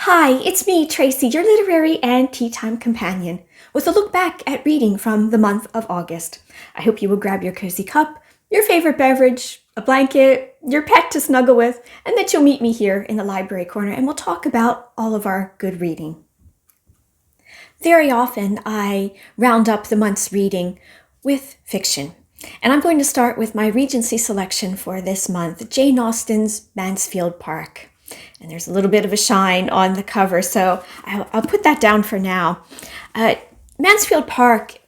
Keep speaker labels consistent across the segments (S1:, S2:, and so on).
S1: Hi, it's me, Tracy, your literary and tea time companion, with a look back at reading from the month of August. I hope you will grab your cozy cup, your favorite beverage, a blanket, your pet to snuggle with, and that you'll meet me here in the library corner and we'll talk about all of our good reading. Very often I round up the month's reading with fiction. And I'm going to start with my Regency selection for this month, Jane Austen's Mansfield Park. And there's a little bit of a shine on the cover, so I'll put that down for now. Mansfield Park,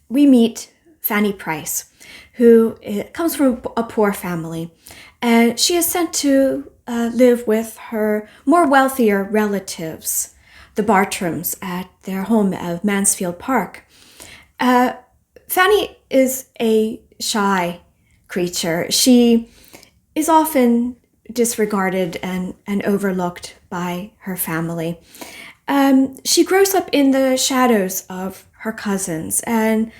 S1: we meet Fanny Price, who comes from a poor family. And she is sent to live with her more wealthier relatives, the Bartrams, at their home of Mansfield Park. Fanny is a shy creature. She is often disregarded and overlooked by her family. She grows up in the shadows of her cousins, and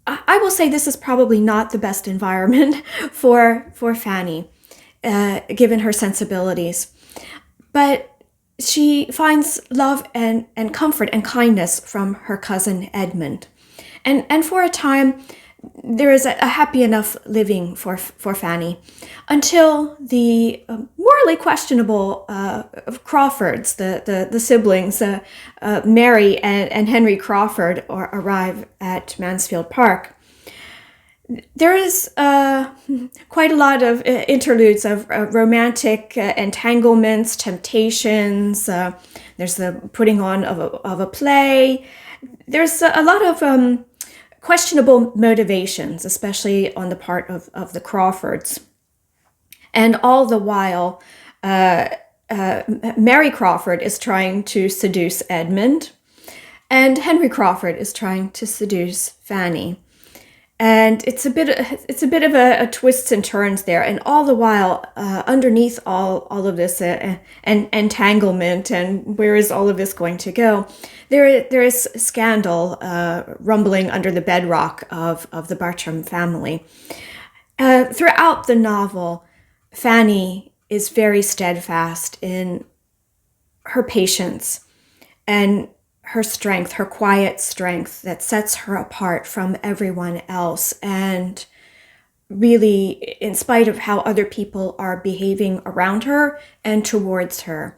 S1: I will say this is probably not the best environment for Fanny, given her sensibilities. But she finds love and comfort and kindness from her cousin Edmund. And for a time, there is a happy enough living for Fanny until the morally questionable Crawfords, the siblings, Mary and Henry Crawford, arrive at Mansfield Park. There is quite a lot of interludes of romantic entanglements, temptations. There's the putting on of a play. There's a lot of questionable motivations, especially on the part of the Crawfords. And all the while, Mary Crawford is trying to seduce Edmund, and Henry Crawford is trying to seduce Fanny. And it's a bit of a twists and turns there. And all the while, underneath all of this entanglement and where is all of this going to go, there is scandal rumbling under the bedrock of the Bartram family. Throughout the novel, Fanny is very steadfast in her patience and her strength, her quiet strength that sets her apart from everyone else. And really, in spite of how other people are behaving around her and towards her,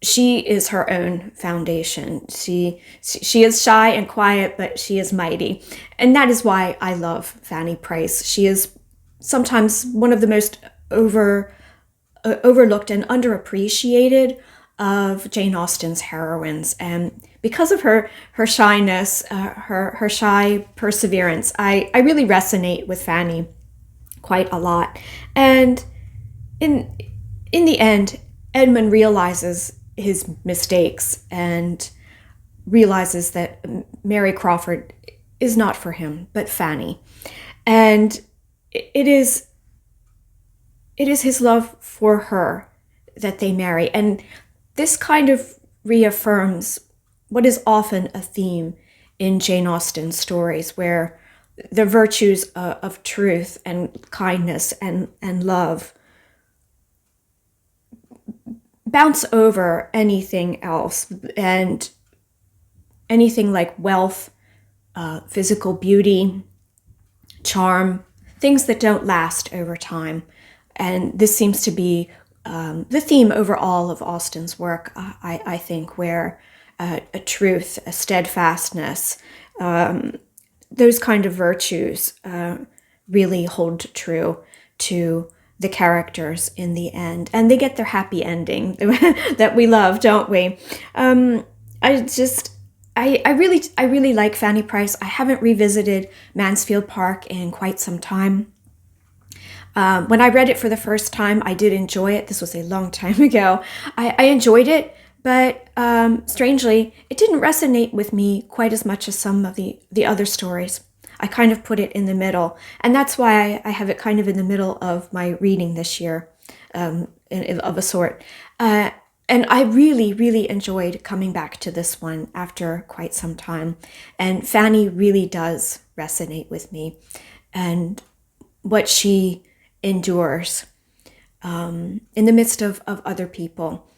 S1: she is her own foundation. She is shy and quiet, but she is mighty. And that is why I love Fanny Price. She is sometimes one of the most overlooked and underappreciated of Jane Austen's heroines. And because of her shyness, her shy perseverance, I really resonate with Fanny quite a lot. And in the end, Edmund realizes his mistakes and realizes that Mary Crawford is not for him, but Fanny. And it is his love for her that they marry. And this kind of reaffirms what is often a theme in Jane Austen's stories, where the virtues of truth and kindness and love bounce over anything else, and anything like wealth, physical beauty, charm, things that don't last over time. And this seems to be the theme over all of Austen's work, I think, where a truth, a steadfastness, those kind of virtues really hold true to the characters in the end. And they get their happy ending that we love, don't we? I really like Fanny Price. I haven't revisited Mansfield Park in quite some time. When I read it for the first time, I did enjoy it. This was a long time ago. I enjoyed it, but strangely, it didn't resonate with me quite as much as some of the other stories. I kind of put it in the middle, and that's why I have it kind of in the middle of my reading this year, of a sort. And I really, really enjoyed coming back to this one after quite some time. And Fanny really does resonate with me, and what she endures in the midst of other people.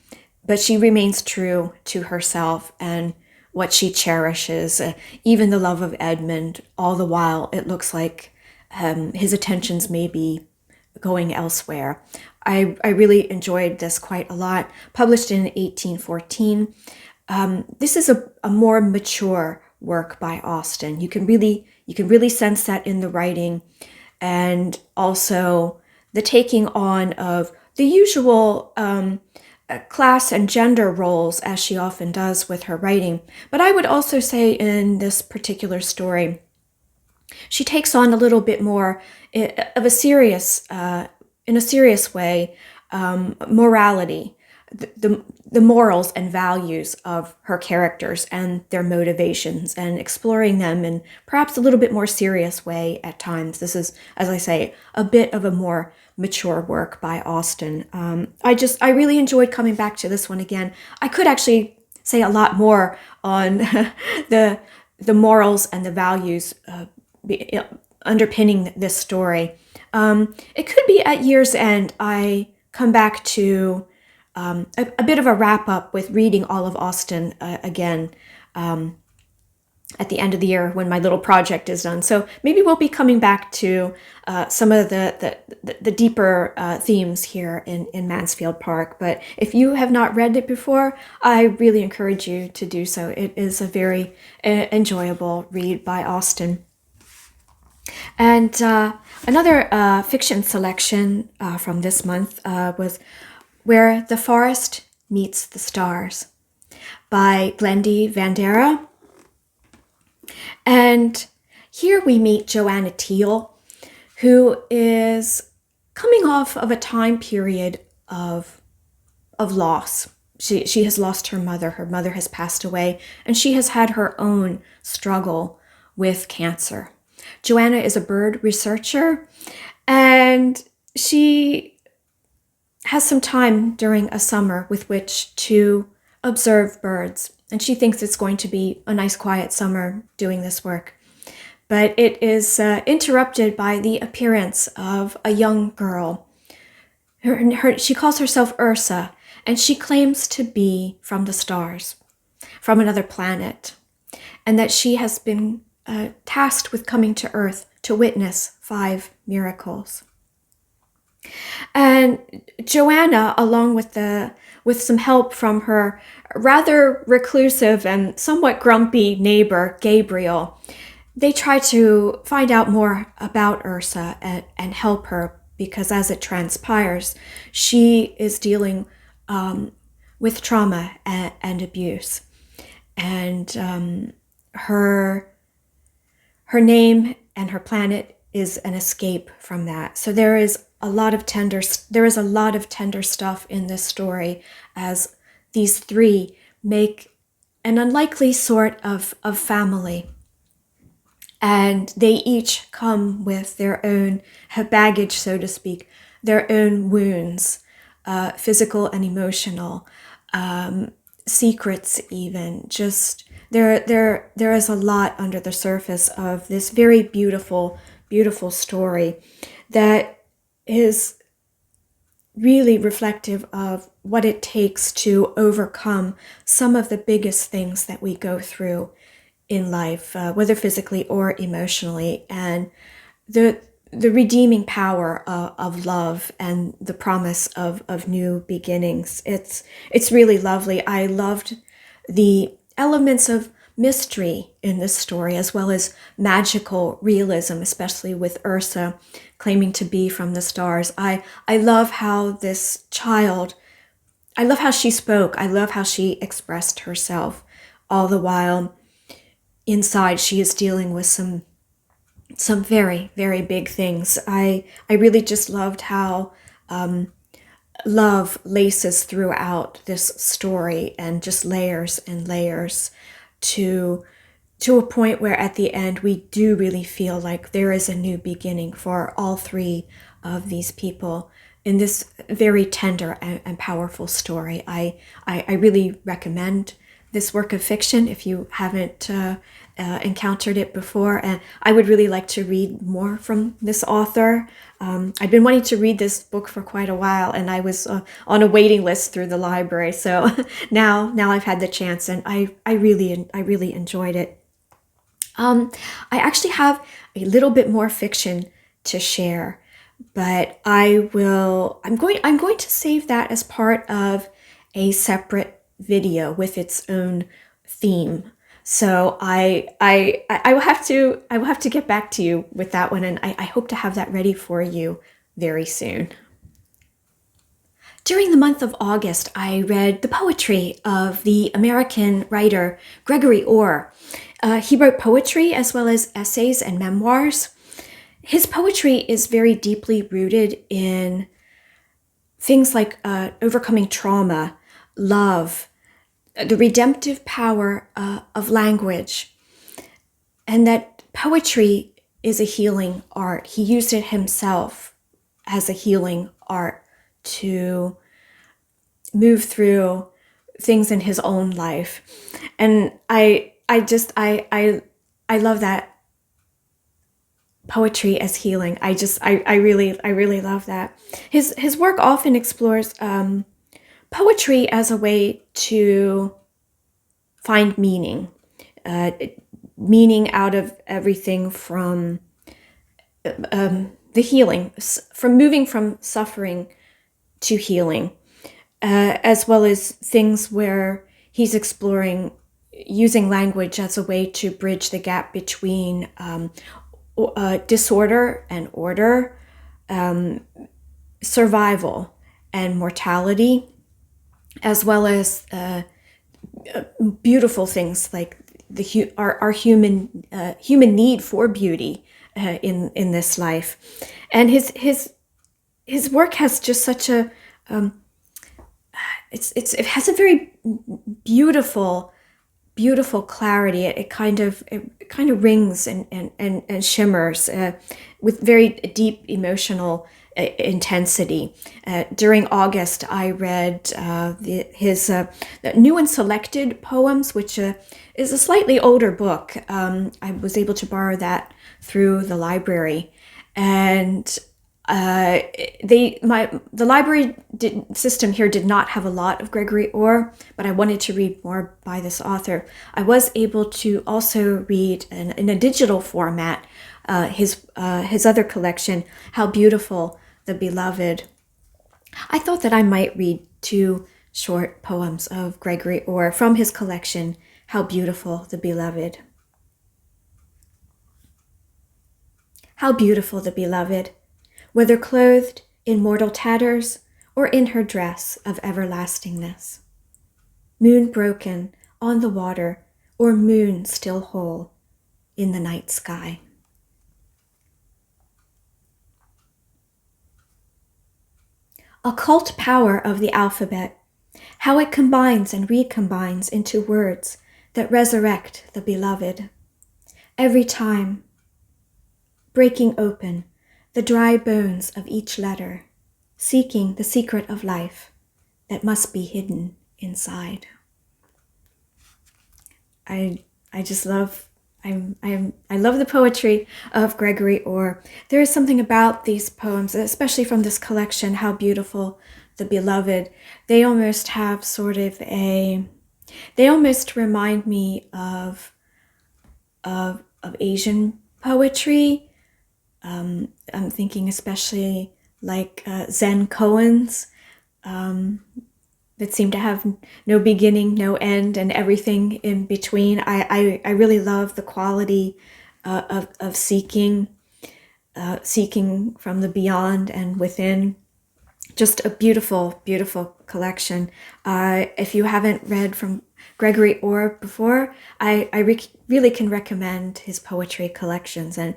S1: but she remains true to herself and what she cherishes, even the love of Edmund. All the while, it looks like his attentions may be going elsewhere. I really enjoyed this quite a lot. Published in 1814. This is a more mature work by Austen. You can really sense that in the writing, and also the taking on of the usual class and gender roles, as she often does with her writing. But I would also say in this particular story, she takes on a little bit more of a serious, in a serious way, morality, the morals and values of her characters and their motivations, and exploring them in perhaps a little bit more serious way at times. This is, as I say, a bit of a more mature work by Austen. I really enjoyed coming back to this one again. I could actually say a lot more on the morals and the values underpinning this story. It could be at year's end I come back to a bit of a wrap up with reading all of Austen again at the end of the year when my little project is done. So maybe we'll be coming back to some of the deeper themes here in Mansfield Park. But if you have not read it before, I really encourage you to do so. It is a very enjoyable read by Austen. And another fiction selection from this month was Where the Forest Meets the Stars by Glendy, Vanderah. And here we meet Joanna Teal, who is coming off of a time period of loss. She has lost her mother. Her mother has passed away, and she has had her own struggle with cancer. Joanna is a bird researcher, and she has some time during a summer with which to observe birds. And she thinks it's going to be a nice quiet summer doing this work. But it is interrupted by the appearance of a young girl. She calls herself Ursa, and she claims to be from the stars, from another planet, and that she has been tasked with coming to Earth to witness 5 miracles. And Joanna, along with some help from her rather reclusive and somewhat grumpy neighbor, Gabriel, they try to find out more about Ursa and help her, because as it transpires, she is dealing with trauma and abuse. And her name and her planet is an escape from that. So there is a lot of tender stuff in this story, as these 3 make an unlikely sort of family. And they each come with their own baggage, so to speak, their own wounds, physical and emotional, secrets even. Just there is a lot under the surface of this very beautiful, beautiful story that is really reflective of what it takes to overcome some of the biggest things that we go through in life, whether physically or emotionally, and the redeeming power of love and the promise of new beginnings. It's really lovely. I loved the elements of mystery in this story, as well as magical realism, especially with Ursa claiming to be from the stars. I love how this child, I love how she spoke. I love how she expressed herself, all the while inside she is dealing with some very, very big things. I really just loved how love laces throughout this story, and just layers and layers to a point where at the end we do really feel like there is a new beginning for all 3 of these people in this very tender and powerful story. I really recommend this work of fiction if you haven't encountered it before, and I would really like to read more from this author. I've been wanting to read this book for quite a while, and I was on a waiting list through the library. So now I've had the chance, and I really enjoyed it. I actually have a little bit more fiction to share, but I'm going to save that as part of a separate video with its own theme. So I will have to get back to you with that one, and I hope to have that ready for you very soon. During the month of August, I read the poetry of the American writer Gregory Orr. He wrote poetry as well as essays and memoirs. His poetry is very deeply rooted in things like overcoming trauma, love, the redemptive power of language, and that poetry is a healing art. He used it himself as a healing art to move through things in his own life. And I love that poetry as healing. I really love that. His work often explores poetry as a way to find meaning out of everything from the healing, from moving from suffering to healing, as well as things where he's exploring using language as a way to bridge the gap between disorder and order, survival and mortality, as well as beautiful things like our human need for beauty in this life. And his work has just such a it has a very beautiful clarity. It kind of rings and shimmers with very deep emotional intensity. During August, I read his New and Selected Poems, which is a slightly older book. I was able to borrow that through the library, and the library system here did not have a lot of Gregory Orr, but I wanted to read more by this author. I was able to also read in a digital format his other collection, How Beautiful the Beloved. I thought that I might read 2 short poems of Gregory Orr from his collection, How Beautiful the Beloved. How beautiful the beloved, whether clothed in mortal tatters or in her dress of everlastingness. Moon broken on the water, or moon still whole in the night sky. Occult power of the alphabet, how it combines and recombines into words that resurrect the beloved. Every time, breaking open the dry bones of each letter, seeking the secret of life that must be hidden inside. I love the poetry of Gregory Orr. There is something about these poems, especially from this collection, How Beautiful the Beloved. They almost have they almost remind me of Asian poetry. I'm thinking especially like Zen koans that seem to have no beginning, no end, and everything in between. I really love the quality of seeking from the beyond and within. Just a beautiful, beautiful collection. If you haven't read from Gregory Orr before, I really can recommend his poetry collections. And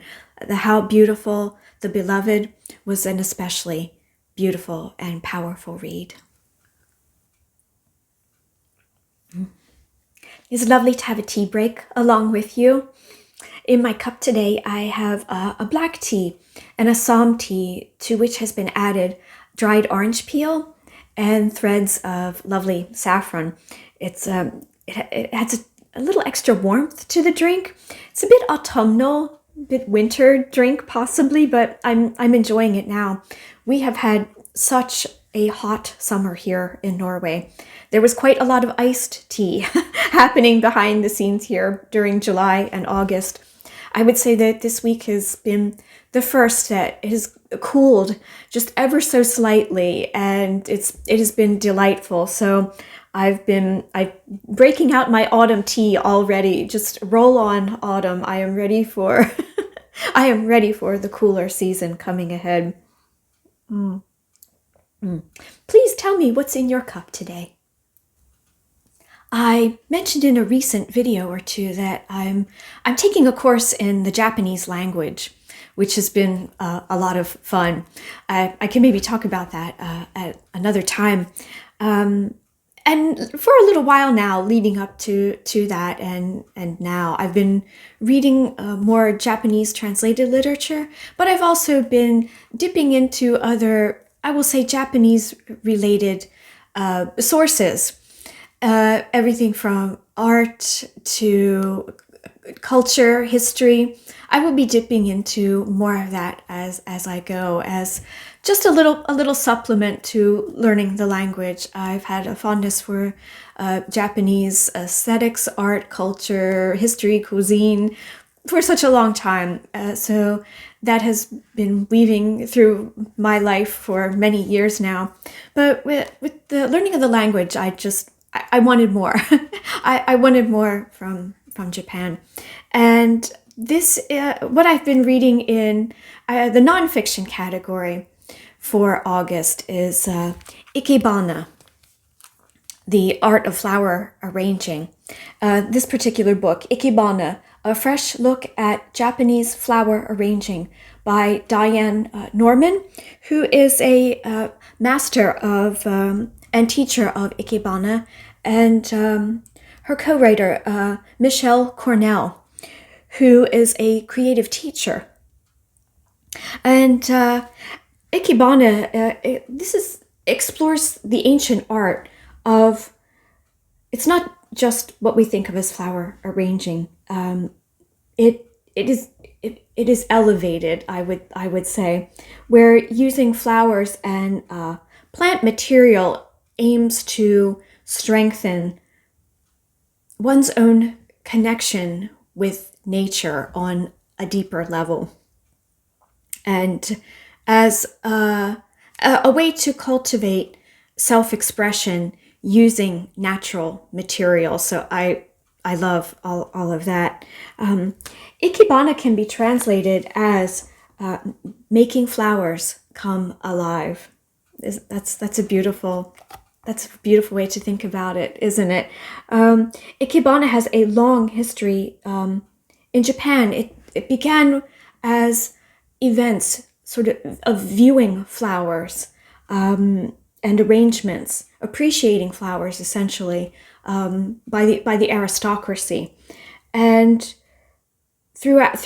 S1: the How Beautiful the Beloved was an especially beautiful and powerful read. It's lovely to have a tea break along with you. In my cup today, I have a black tea and a Assam tea, to which has been added dried orange peel and threads of lovely saffron. It has a little extra warmth to the drink. It's a bit autumnal, a bit winter drink possibly, but I'm enjoying it now. We have had such a hot summer here in Norway. There was quite a lot of iced tea happening behind the scenes here during July and August. I would say that this week has been the first that it has cooled just ever so slightly, and it has been delightful. So I'm breaking out my autumn tea already. Just roll on autumn. I am ready for I am ready for the cooler season coming ahead. Please tell me what's in your cup today. I mentioned in a recent video or two that I'm taking a course in the Japanese language, which has been a lot of fun. I can maybe talk about that at another time. And for a little while now, leading up to that, and now I've been reading more Japanese translated literature, but I've also been dipping into other, I will say, Japanese related sources. Everything from art to culture, history. I will be dipping into more of that as I go, as just a little supplement to learning the language. I've had a fondness for Japanese aesthetics, art, culture, history, cuisine for such a long time. So that has been weaving through my life for many years now. But with the learning of the language, I wanted more. I wanted more from Japan. And this, what I've been reading in the nonfiction category for August is Ikebana, The Art of Flower Arranging. This particular book, Ikebana, A Fresh Look at Japanese Flower Arranging by Diane Norman, who is a master of and teacher of Ikebana, and her co-writer, Michelle Cornell, who is a creative teacher. And Ikebana, explores the ancient art of, it's not just what we think of as flower arranging. It is elevated, I would say, where using flowers and plant material aims to strengthen one's own connection with nature on a deeper level, and as a way to cultivate self-expression using natural materials. So I love all of that. Ikebana can be translated as making flowers come alive. That's a beautiful way to think about it, isn't it? Ikebana has a long history in Japan. It began as events sort of viewing flowers and arrangements, appreciating flowers essentially by the aristocracy, and throughout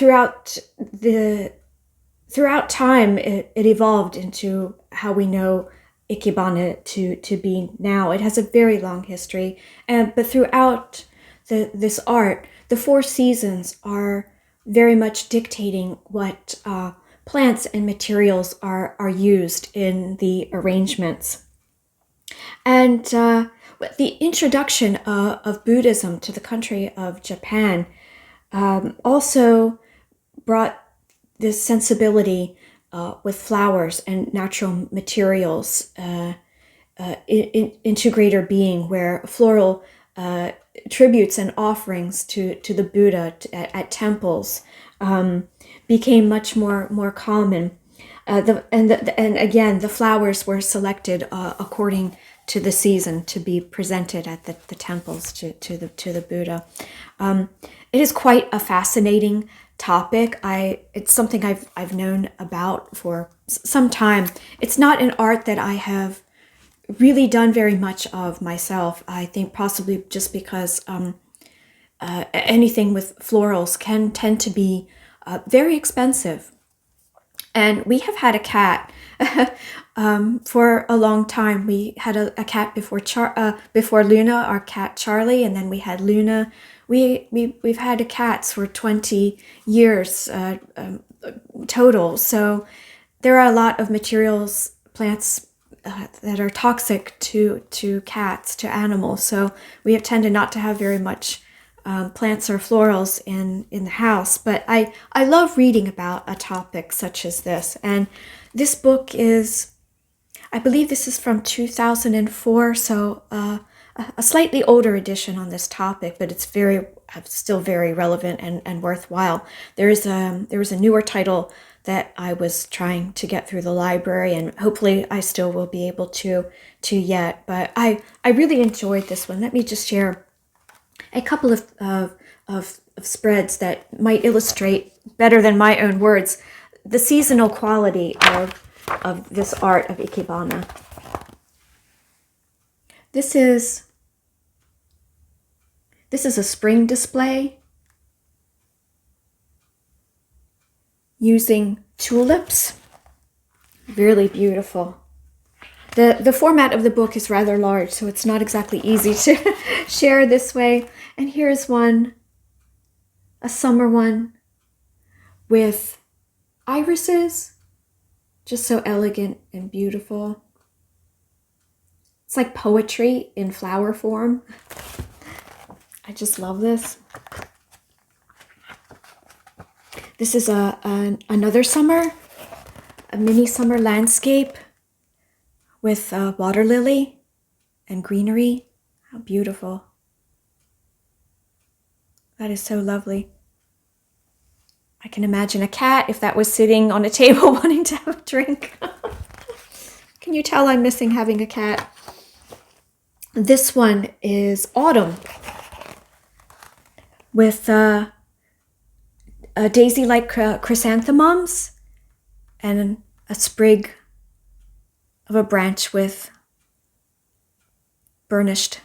S1: time it evolved into how we know Ikebana to be now. It has a very long history, but throughout this art, the four seasons are very much dictating what plants and materials are used in the arrangements. And the introduction of Buddhism to the country of Japan also brought this sensibility with flowers and natural materials into greater being, where floral tributes and offerings to the Buddha at temples became much more common. And again, the flowers were selected according to the season to be presented at the temples to the Buddha. It is quite a fascinating topic. It's something I've known about for some time. It's not an art that I have really done very much of myself. I think possibly just because anything with florals can tend to be very expensive. And we have had a cat for a long time. We had a cat before Luna, our cat Charlie, and then we had Luna we've had cats for 20 years total. So there are a lot of materials, plants that are toxic to cats, to animals. So we have tended not to have very much plants or florals in the house. But I love reading about a topic such as this. And this book is, I believe this is from 2004, so a slightly older edition on this topic, but it's still very relevant and worthwhile. There was a newer title that I was trying to get through the library, and hopefully I still will be able to yet. But I really enjoyed this one. Let me just share a couple of spreads that might illustrate better than my own words the seasonal quality of this art of Ikebana. This is a spring display using tulips. Really beautiful. The format of the book is rather large, so it's not exactly easy to share this way. And here's one, a summer one with irises, just so elegant and beautiful. It's like poetry in flower form. I just love this. This is another summer, a mini summer landscape with water lily and greenery. How beautiful. That is so lovely. I can imagine a cat if that was sitting on a table wanting to have a drink. Can you tell I'm missing having a cat? This one is autumn with daisy-like chrysanthemums and a sprig of a branch with burnished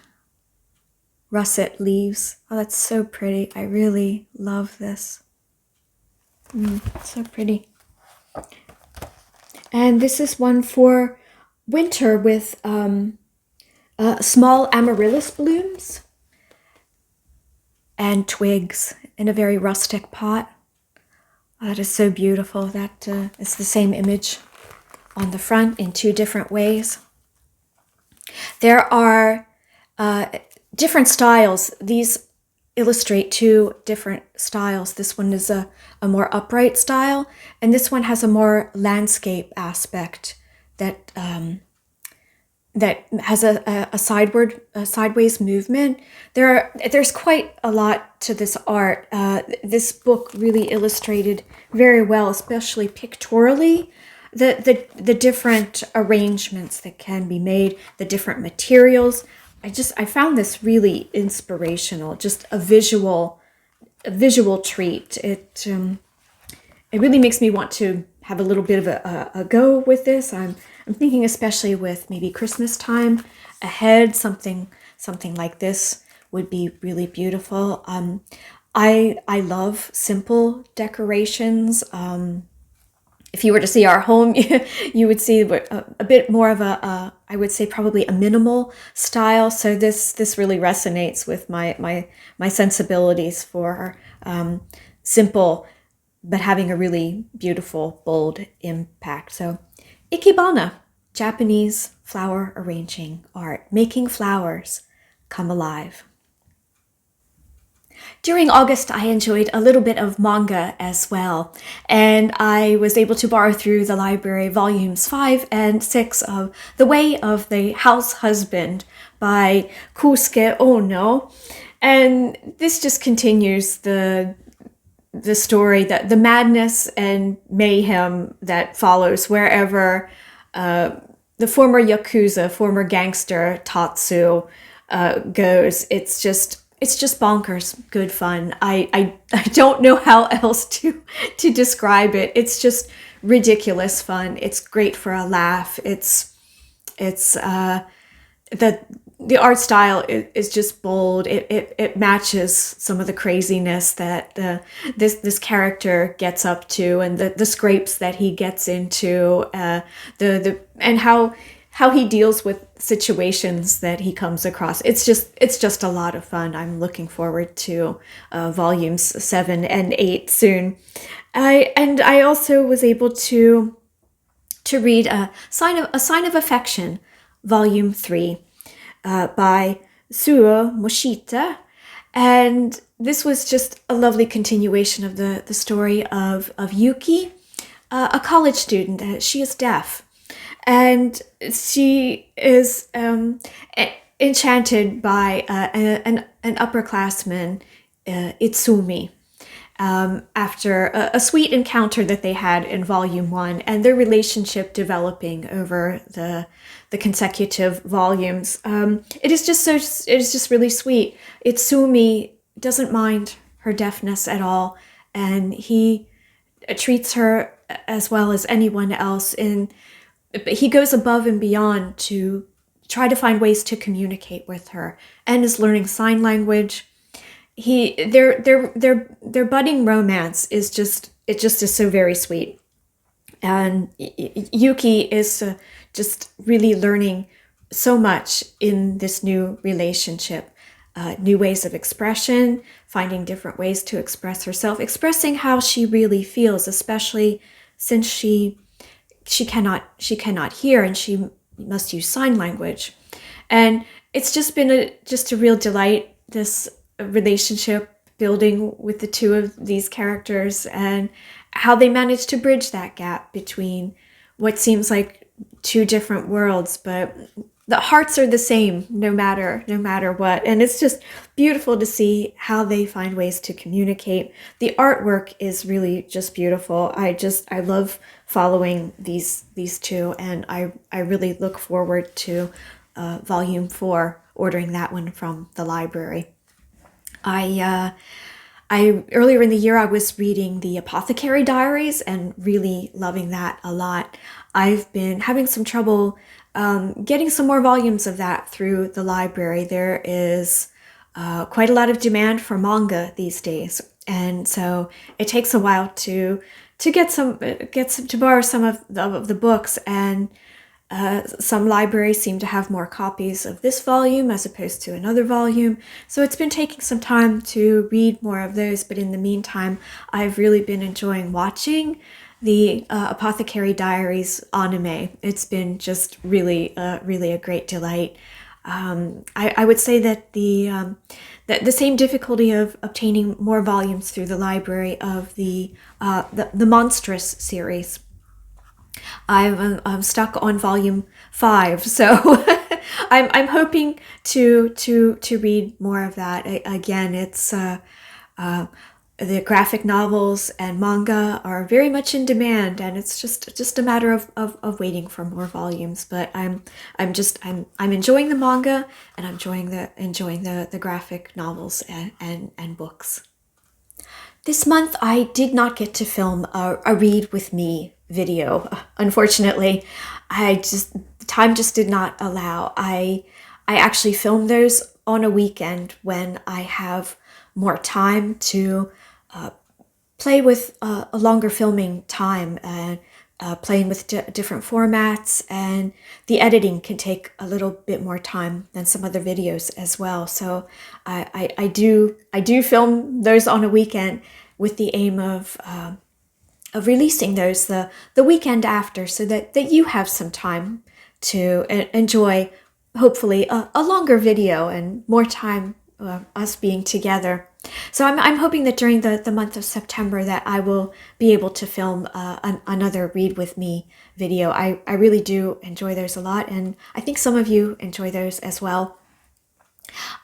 S1: russet leaves. Oh, that's so pretty. I really love this. So pretty. And this is one for winter with small amaryllis blooms and twigs in a very rustic pot. Oh, that is so beautiful. That is the same image on the front in two different ways. There are different styles. These illustrate two different styles. This one is a more upright style, and this one has a more landscape aspect that that has a sideways movement. There's quite a lot to this art. This book really illustrated very well, especially pictorially, the different arrangements that can be made, the different materials. I found this really inspirational, just a visual treat. It really makes me want to have a little bit of a go with this. I'm thinking especially with maybe Christmas time ahead, something like this would be really beautiful. I love simple decorations. If you were to see our home, you would see a bit more of I would say probably a minimal style. So this really resonates with my sensibilities for simple, but having a really beautiful, bold impact. So Ikebana, Japanese flower arranging art, making flowers come alive. During August, I enjoyed a little bit of manga as well, and I was able to borrow through the library volumes 5 and 6 of The Way of the Househusband by Kousuke Oono, and this just continues the story, that the madness and mayhem that follows wherever the former Yakuza, former gangster Tatsu goes. It's just bonkers good fun. I don't know how else to describe it. It's just ridiculous fun. It's great for a laugh. It's the art style is just bold. It matches some of the craziness that this character gets up to, and the scrapes that he gets into, and how how he deals with situations that he comes across. It's just a lot of fun. I'm looking forward to volumes 7 and 8 soon. I also was able to read a Sign of Affection, volume 3, by Suo Morishita. And this was just a lovely continuation of the story of Yuki, a college student. She is deaf, and she is enchanted by an upperclassman, Itsumi, after a sweet encounter that they had in volume 1, and their relationship developing over the consecutive volumes. It is just really sweet. Itsumi doesn't mind her deafness at all, and he treats her as well as anyone else. But he goes above and beyond to try to find ways to communicate with her, and is learning sign language. Their budding romance is just so very sweet, and Yuki is just really learning so much in this new relationship, new ways of expression, finding different ways to express herself, expressing how she really feels, especially since she cannot hear and she must use sign language. And it's just been a real delight, this relationship building with the two of these characters, and how they manage to bridge that gap between what seems like two different worlds, but the hearts are the same no matter what. And it's just beautiful to see how they find ways to communicate. The artwork is really just beautiful. I love following these two, and I really look forward to volume 4, ordering that one from the library. I earlier in the year I was reading the Apothecary Diaries and really loving that a lot. I've been having some trouble getting some more volumes of that through the library. There is quite a lot of demand for manga these days, and so it takes a while to borrow some of the books, and some libraries seem to have more copies of this volume as opposed to another volume. So it's been taking some time to read more of those. But in the meantime, I've really been enjoying watching the Apothecary Diaries anime. It's been just really a great delight. I would say that the same difficulty of obtaining more volumes through the library of the Monstrous series. I'm stuck on volume 5, so I'm hoping to read more of that. Again, it's the graphic novels and manga are very much in demand, and it's just a matter of waiting for more volumes. But I'm enjoying the manga, and I'm enjoying the graphic novels and books. This month, I did not get to film a read with me video. Unfortunately, time just did not allow. I actually filmed those on a weekend when I have more time to play with a longer filming time, and playing with different formats, and the editing can take a little bit more time than some other videos as well. So I do film those on a weekend with the aim of releasing those the weekend after, so that you have some time to enjoy, hopefully, a longer video and more time us being together. So I'm hoping that during the month of September that I will be able to film another Read With Me video. I really do enjoy those a lot, and I think some of you enjoy those as well.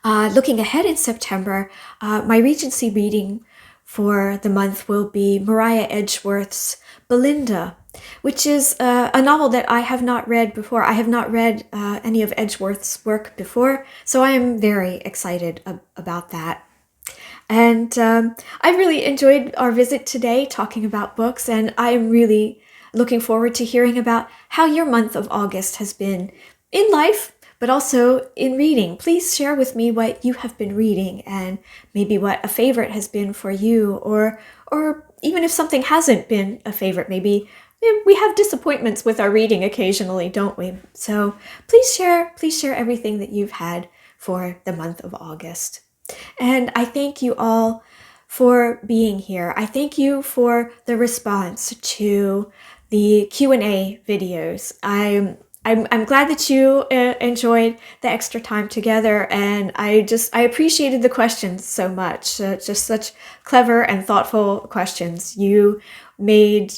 S1: Looking ahead in September, my Regency reading for the month will be Mariah Edgeworth's Belinda, which is a novel that I have not read before. I have not read any of Edgeworth's work before, so I am very excited about that. And I really enjoyed our visit today talking about books, and I am really looking forward to hearing about how your month of August has been in life, but also in reading. Please share with me what you have been reading, and maybe what a favorite has been for you, or even if something hasn't been a favorite, maybe we have disappointments with our reading occasionally, don't we? So please share everything that you've had for the month of August. And I thank you all for being here. I thank you for the response to the Q&A videos. I'm glad that you enjoyed the extra time together, and I appreciated the questions so much. Just such clever and thoughtful questions. You made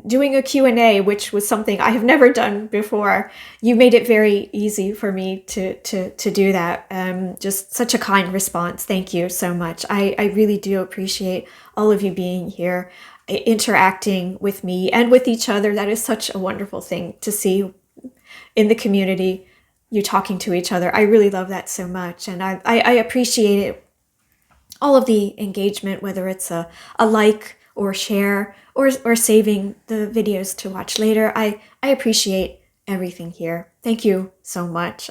S1: doing a Q&A, which was something I have never done before, you made it very easy for me to do that. Just such a kind response. Thank you so much. I really do appreciate all of you being here, interacting with me and with each other. That is such a wonderful thing to see in the community, you talking to each other. I really love that so much. And I appreciate it. All of the engagement, whether it's a like or share or saving the videos to watch later. I appreciate everything here. Thank you so much.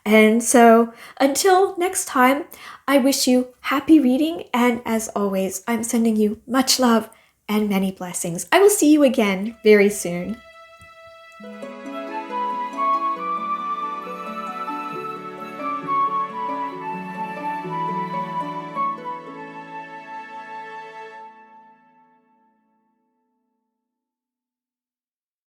S1: And so until next time, I wish you happy reading. And as always, I'm sending you much love and many blessings. I will see you again very soon.